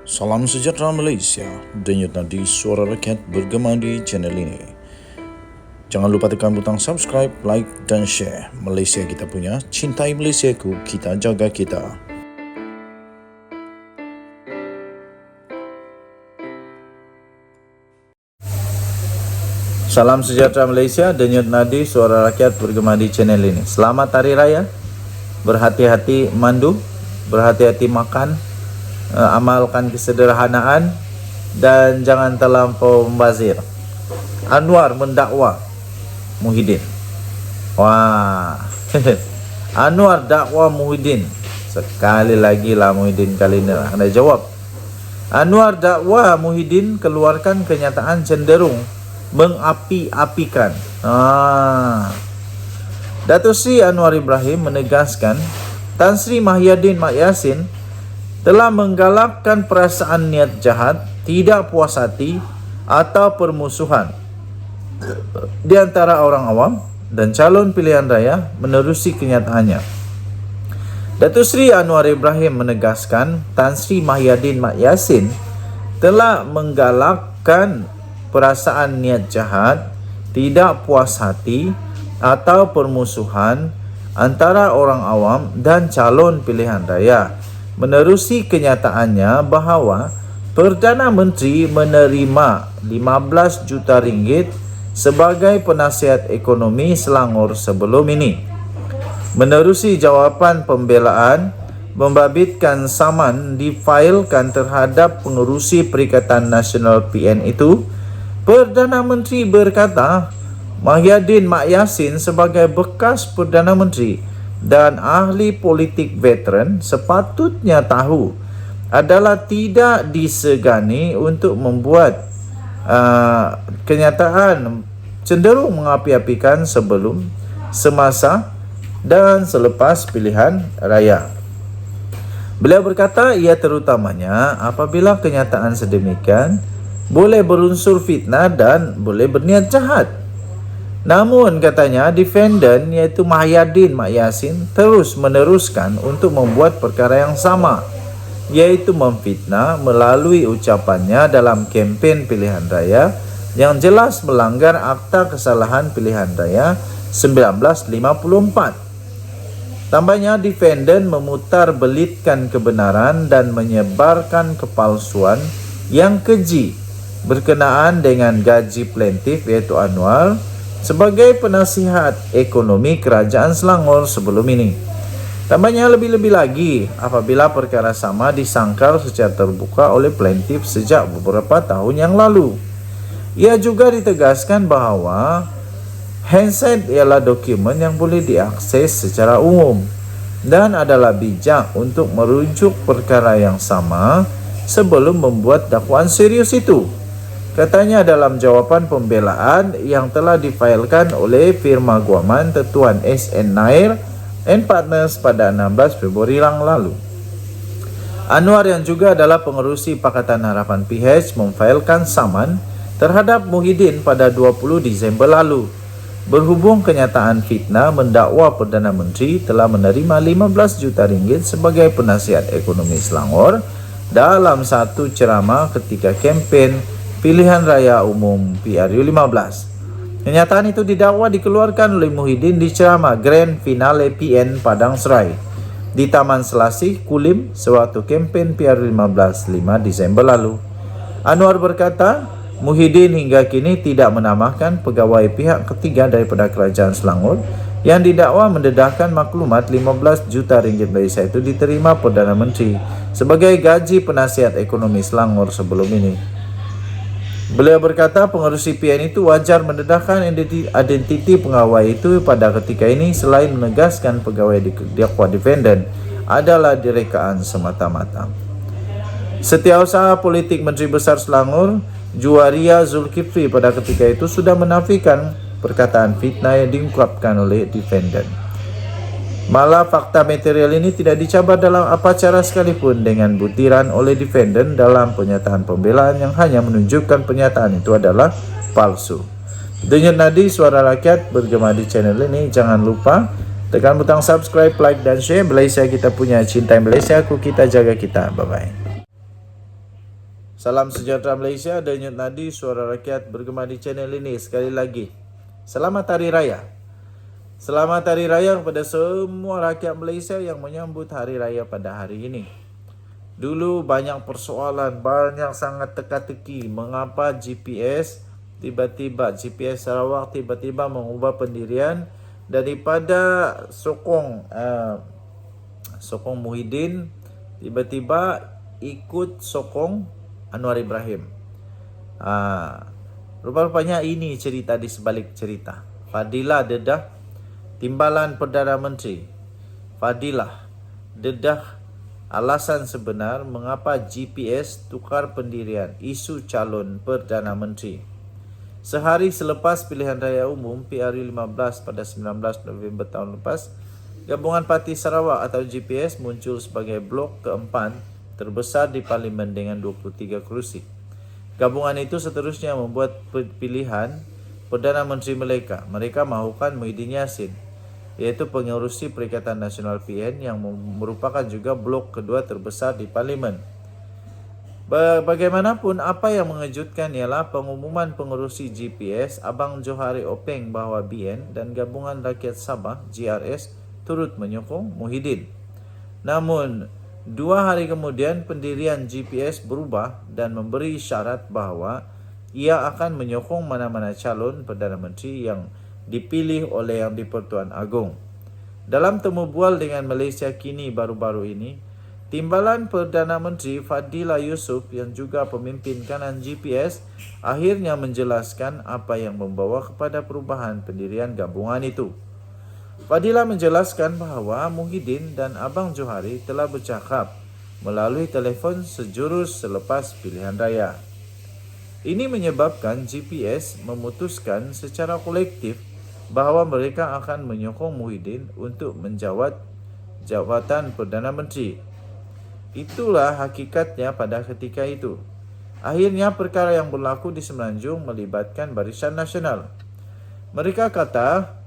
Salam sejahtera Malaysia, denyut nadi suara rakyat bergema di channel ini. Jangan lupa tekan butang subscribe, like dan share. Malaysia kita punya, cintai Malaysiaku, kita jaga kita. Salam sejahtera Malaysia, denyut nadi suara rakyat bergema di channel ini. Selamat Hari Raya, berhati-hati mandu, berhati-hati makan, amalkan kesederhanaan dan jangan terlampau membazir. Anwar mendakwa Muhyiddin. Wah, Anwar dakwa Muhyiddin. Sekali lagi lah Muhyiddin kali ini lah anda jawab. Anwar dakwa Muhyiddin keluarkan kenyataan cenderung mengapi-apikan. Datuk Seri Anwar Ibrahim menegaskan Tan Sri Mahyadin Mat Yassin telah menggalakkan perasaan niat jahat, tidak puas hati atau permusuhan di antara orang awam dan calon pilihan raya menerusi kenyataannya. Datuk Seri Anwar Ibrahim menegaskan Tan Sri Mahyadin Mat Yassin telah menggalakkan perasaan niat jahat, tidak puas hati atau permusuhan antara orang awam dan calon pilihan raya menerusi kenyataannya bahawa Perdana Menteri menerima 15 juta ringgit sebagai penasihat ekonomi Selangor sebelum ini. Menerusi jawapan pembelaan, membabitkan saman difailkan terhadap pengerusi Perikatan Nasional PN itu, Perdana Menteri berkata Mahyadin Mat Yassin sebagai bekas Perdana Menteri dan ahli politik veteran sepatutnya tahu adalah tidak disegani untuk membuat kenyataan cenderung mengapi-apikan sebelum, semasa dan selepas pilihan raya. Beliau berkata ia terutamanya apabila kenyataan sedemikian boleh berunsur fitnah dan boleh berniat jahat. Namun katanya defendant iaitu Mahyadin Mat Yassin terus meneruskan untuk membuat perkara yang sama, iaitu memfitnah melalui ucapannya dalam kempen pilihan raya yang jelas melanggar Akta Kesalahan Pilihan Raya 1954. Tambahnya defendant memutar belitkan kebenaran dan menyebarkan kepalsuan yang keji berkenaan dengan gaji plaintiff iaitu Anwar sebagai penasihat ekonomi Kerajaan Selangor sebelum ini. Tambahnya lebih-lebih lagi apabila perkara sama disangkal secara terbuka oleh plaintiff sejak beberapa tahun yang lalu. Ia juga ditegaskan bahawa handset ialah dokumen yang boleh diakses secara umum dan adalah bijak untuk merujuk perkara yang sama sebelum membuat dakwaan serius itu. Katanya dalam jawapan pembelaan yang telah difailkan oleh firma guaman Tetuan SN Nair and Partners pada 16 Februari yang lalu. Anwar yang juga adalah pengerusi Pakatan Harapan PH memfailkan saman terhadap Muhyiddin pada 20 Disember lalu. Berhubung kenyataan fitnah mendakwa Perdana Menteri telah menerima 15 juta ringgit sebagai penasihat ekonomi Selangor dalam satu ceramah ketika kempen Pilihan Raya Umum PRU15. Kenyataan itu didakwa dikeluarkan oleh Muhyiddin di ceramah Grand Finale PN Padang Serai di Taman Selasih, Kulim sewaktu kempen PRU15 5 Disember lalu. Anwar berkata, Muhyiddin hingga kini tidak menamakan pegawai pihak ketiga daripada Kerajaan Selangor yang didakwa mendedahkan maklumat 15 juta ringgit Malaysia itu diterima Perdana Menteri sebagai gaji penasihat ekonomi Selangor sebelum ini. Beliau berkata pengerusi PN itu wajar mendedahkan identiti pegawai itu pada ketika ini selain menegaskan pegawai didakwa defendant adalah direkaan semata-mata. Setiausaha politik Menteri Besar Selangor, Juwaria Zulkifli pada ketika itu sudah menafikan perkataan fitnah yang diungkapkan oleh defendant. Malah fakta material ini tidak dicabar dalam apacara sekalipun dengan butiran oleh defendant dalam pernyataan pembelaan yang hanya menunjukkan pernyataan itu adalah palsu. Denyut nadi suara rakyat bergema di channel ini. Jangan lupa tekan butang subscribe, like dan share. Malaysia kita punya, cintai Malaysia, aku kita jaga kita. Bye bye. Salam sejahtera Malaysia, denyut nadi suara rakyat bergema di channel ini. Sekali lagi, selamat Hari Raya. Selamat Hari Raya kepada semua rakyat Malaysia yang menyambut Hari Raya pada hari ini. Dulu banyak persoalan, banyak sangat teka-teki mengapa GPS Sarawak tiba-tiba mengubah pendirian daripada sokong Muhyiddin tiba-tiba ikut sokong Anwar Ibrahim. Rupa-rupanya ini cerita di sebalik cerita. Fadilah dedah timbalan Perdana Menteri. Fadilah dedah alasan sebenar mengapa GPS tukar pendirian isu calon Perdana Menteri. Sehari selepas pilihan raya umum PRU15 pada 19 November tahun lepas, Gabungan Parti Sarawak atau GPS muncul sebagai blok keempat terbesar di Parlimen dengan 23 kerusi. Gabungan itu seterusnya membuat pilihan Perdana Menteri mereka. Mereka mahukan Muhyiddin Yassin, iaitu pengerusi Perikatan Nasional PN yang merupakan juga blok kedua terbesar di Parlimen. Bagaimanapun, apa yang mengejutkan ialah pengumuman pengerusi GPS Abang Johari Openg bahawa BN dan Gabungan Rakyat Sabah GRS turut menyokong Muhyiddin. Namun, 2 hari kemudian pendirian GPS berubah dan memberi syarat bahawa ia akan menyokong mana-mana calon Perdana Menteri yang dipilih oleh Yang di-Pertuan Agong. Dalam temu bual dengan Malaysia Kini baru-baru ini, timbalan Perdana Menteri Fadilah Yusof yang juga pemimpin kanan GPS akhirnya menjelaskan apa yang membawa kepada perubahan pendirian gabungan itu. Fadilah menjelaskan bahawa Muhyiddin dan Abang Johari telah bercakap melalui telefon sejurus selepas pilihan raya. Ini menyebabkan GPS memutuskan secara kolektif bahawa mereka akan menyokong Muhyiddin untuk menjawat jawatan Perdana Menteri. Itulah hakikatnya pada ketika itu. Akhirnya perkara yang berlaku di Semenanjung melibatkan Barisan Nasional. Mereka kata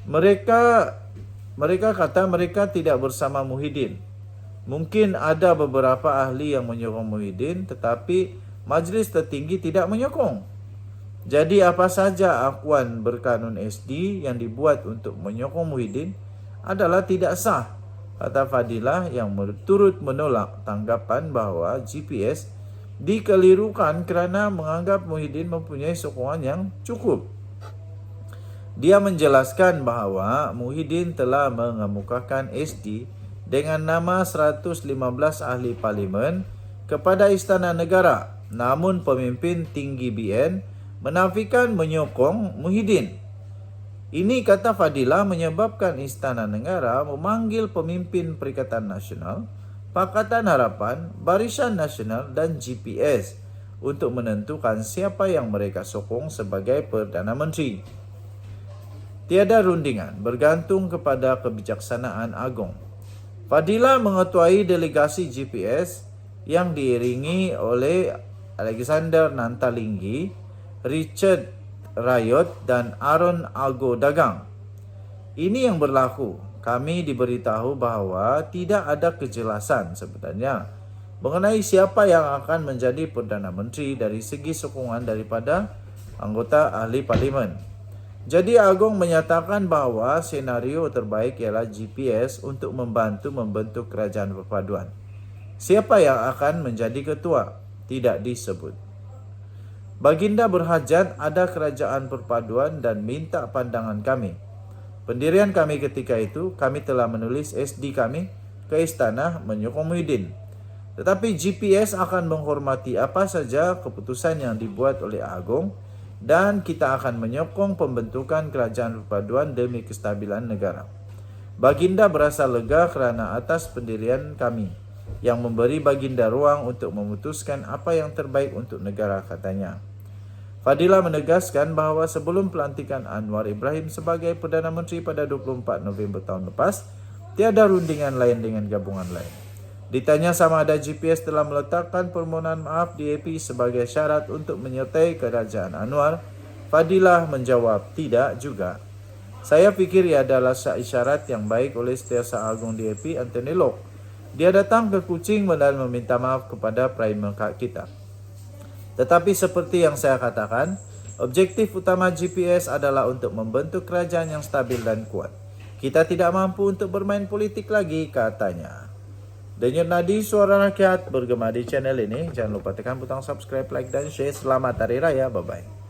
mereka tidak bersama Muhyiddin. Mungkin ada beberapa ahli yang menyokong Muhyiddin, tetapi Majlis Tertinggi tidak menyokong. Jadi apa saja akuan berkanun SD yang dibuat untuk menyokong Muhyiddin adalah tidak sah, kata Fadilah yang turut menolak tanggapan bahawa GPS dikelirukan kerana menganggap Muhyiddin mempunyai sokongan yang cukup. Dia menjelaskan bahawa Muhyiddin telah mengemukakan SD dengan nama 115 ahli parlimen kepada Istana Negara. Namun pemimpin tinggi BN menafikan menyokong Muhyiddin. Ini, kata Fadilah, menyebabkan Istana Negara memanggil pemimpin Perikatan Nasional, Pakatan Harapan, Barisan Nasional dan GPS untuk menentukan siapa yang mereka sokong sebagai Perdana Menteri. Tiada rundingan, bergantung kepada kebijaksanaan Agong. Fadilah mengetuai delegasi GPS yang diiringi oleh Alexander Nantalinggi, Richard Rayot dan Aaron Algo Dagang. Ini yang berlaku. Kami diberitahu bahawa tidak ada kejelasan sebenarnya mengenai siapa yang akan menjadi Perdana Menteri dari segi sokongan daripada anggota ahli parlimen. Jadi Agong menyatakan bahawa senario terbaik ialah GPS untuk membantu membentuk kerajaan perpaduan. Siapa yang akan menjadi ketua? Tidak disebut. Baginda berhajat ada kerajaan perpaduan dan minta pandangan kami. Pendirian kami ketika itu, kami telah menulis SD kami ke istana menyokong Muhyiddin. Tetapi GPS akan menghormati apa saja keputusan yang dibuat oleh Agong dan kita akan menyokong pembentukan kerajaan perpaduan demi kestabilan negara. Baginda berasa lega kerana atas pendirian kami yang memberi Baginda ruang untuk memutuskan apa yang terbaik untuk negara, katanya. Fadilah menegaskan bahawa sebelum pelantikan Anwar Ibrahim sebagai Perdana Menteri pada 24 November tahun lepas, tiada rundingan lain dengan gabungan lain. Ditanya sama ada GPS telah meletakkan permohonan maaf DAP sebagai syarat untuk menyertai kerajaan Anwar, Fadilah menjawab tidak juga. Saya fikir ia adalah isyarat yang baik oleh Setiausaha Agung DAP Anthony Lok. Dia datang ke Kuching dan meminta maaf kepada Prime Minister kita. Tetapi seperti yang saya katakan, objektif utama GPS adalah untuk membentuk kerajaan yang stabil dan kuat. Kita tidak mampu untuk bermain politik lagi, katanya. Denyut nadi suara rakyat bergema di channel ini. Jangan lupa tekan butang subscribe, like, dan share. Selamat Hari Raya. Bye-bye.